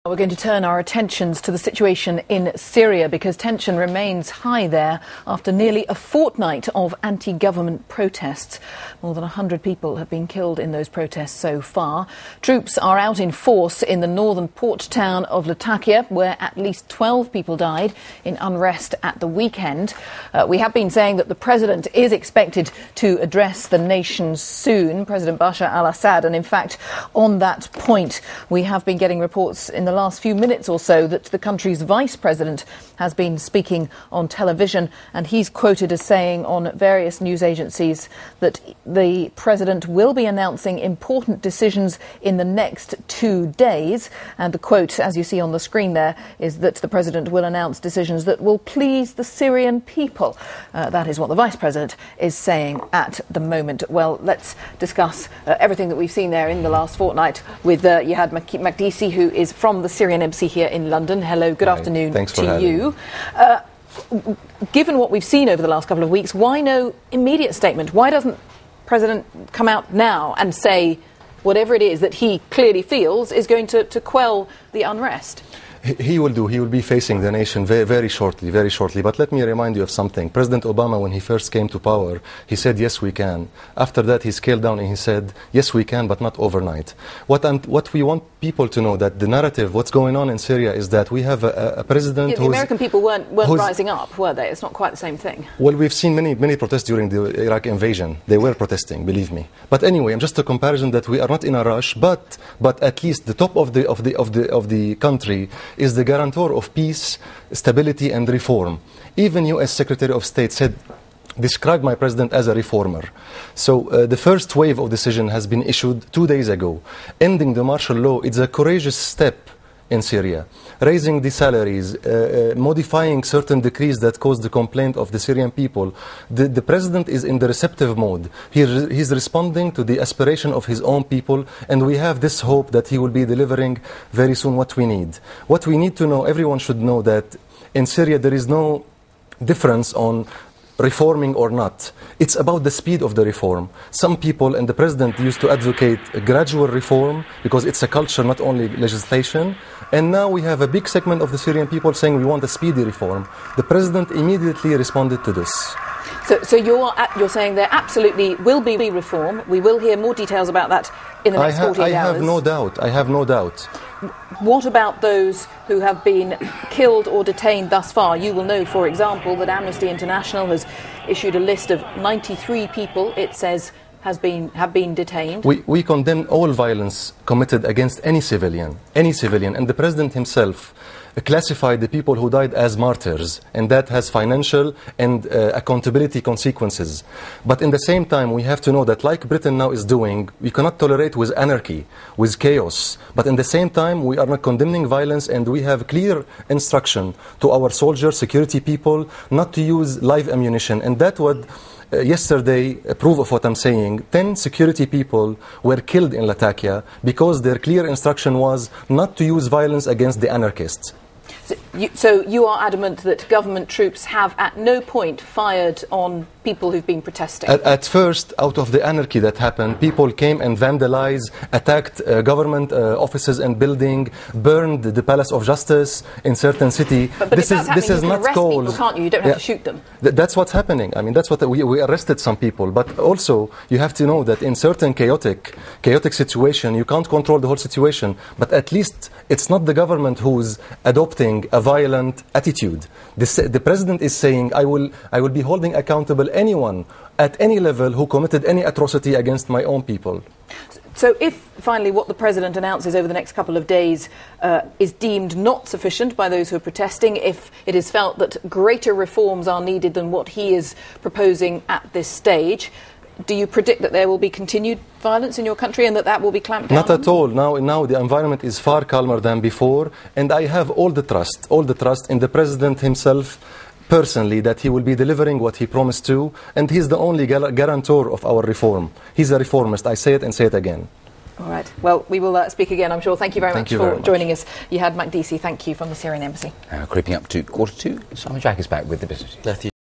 We're going to turn our attentions to the situation in Syria because tension remains high there after nearly a fortnight of anti-government protests. More than 100 people have been killed in those protests so far. Troops are out in force in the northern port town of Latakia, where at least 12 people died in unrest at the weekend. We have been saying that the president is expected to address the nation soon, President Bashar al-Assad, and in fact, on that point, we have been getting reports in the last few minutes or so that the country's vice president has been speaking on television, and he's quoted as saying on various news agencies that the president will be announcing important decisions in the next 2 days. And the quote, as you see on the screen there, is that the president will announce decisions that will please the Syrian people. That is what the vice president is saying at the moment. Well, let's discuss everything that we've seen there in the last fortnight with Yihad Makdisi, who is from the Syrian embassy here in London. Hello, good afternoon to you. Given what we've seen over the last couple of weeks, why no immediate statement? Why doesn't the president come out now and say whatever it is that he clearly feels is going to quell the unrest? He will do. He will be facing the nation very shortly, very shortly. But let me remind you of something. President Obama, when he first came to power, he said, yes, we can. After that, he scaled down and he said, yes, we can, but not overnight. What we want people to know, that the narrative, what's going on in Syria, is that we have a president the American people weren't rising up, were they? It's not quite the same thing. Well, we've seen many protests during the Iraq invasion. They were protesting, believe me. But anyway, just a comparison that we are not in a rush, but at least the top of the country is the guarantor of peace, stability and reform. Even U.S. Secretary of State described my president as a reformer. So the first wave of decision has been issued 2 days ago. Ending the martial law, it's a courageous step in Syria. Raising the salaries, modifying certain decrees that caused the complaint of the Syrian people. The president is in the receptive mode. He's responding to the aspiration of his own people, and we have this hope that he will be delivering very soon what we need. What we need to know, everyone should know that in Syria there is no difference on reforming or not. It's about the speed of the reform. Some people, and the president used to advocate a gradual reform because it's a culture, not only legislation. And now we have a big segment of the Syrian people saying we want a speedy reform. The president immediately responded to this. So you're saying there absolutely will be reform. We will hear more details about that in the next 48 hours. I have no doubt. I have no doubt. What about those who have been killed or detained thus far? You will know, for example, that Amnesty International has issued a list of 93 people, it says, have been detained. We condemn all violence committed against any civilian, and the president himself classified the people who died as martyrs, and that has financial and accountability consequences. But in the same time, we have to know that, like Britain now is doing, we cannot tolerate with anarchy, with chaos. But in the same time, we are not condemning violence, and we have clear instruction to our soldiers, security people, not to use live ammunition. And that would yesterday prove of what I'm saying. 10 security people were killed in Latakia because their clear instruction was not to use violence against the anarchists. So you are adamant that government troops have at no point fired on people who've been protesting? At first, out of the anarchy that happened, people came and vandalized, attacked government offices and buildings, burned the Palace of Justice in certain city. But this is not called. People, can't you? You don't have to shoot them. That's what's happening. I mean, that's what we arrested some people. But also, you have to know that in certain chaotic situation, you can't control the whole situation. But at least it's not the government who's adopting a violent attitude. The president is saying, I will be holding accountable anyone at any level who committed any atrocity against my own people. So if finally what the president announces over the next couple of days is deemed not sufficient by those who are protesting, if it is felt that greater reforms are needed than what he is proposing at this stage, do you predict that there will be continued violence in your country and that will be clamped down? Not at all. Now the environment is far calmer than before, and I have all the trust in the president himself personally that he will be delivering what he promised to, and he's the only guarantor of our reform. He's a reformist. I say it and say it again. All right. Well, we will speak again, I'm sure. Thank you very much for joining us. Yihad Makdisi, thank you, from the Syrian embassy. Creeping up to 1:45, Simon Jack is back with the business.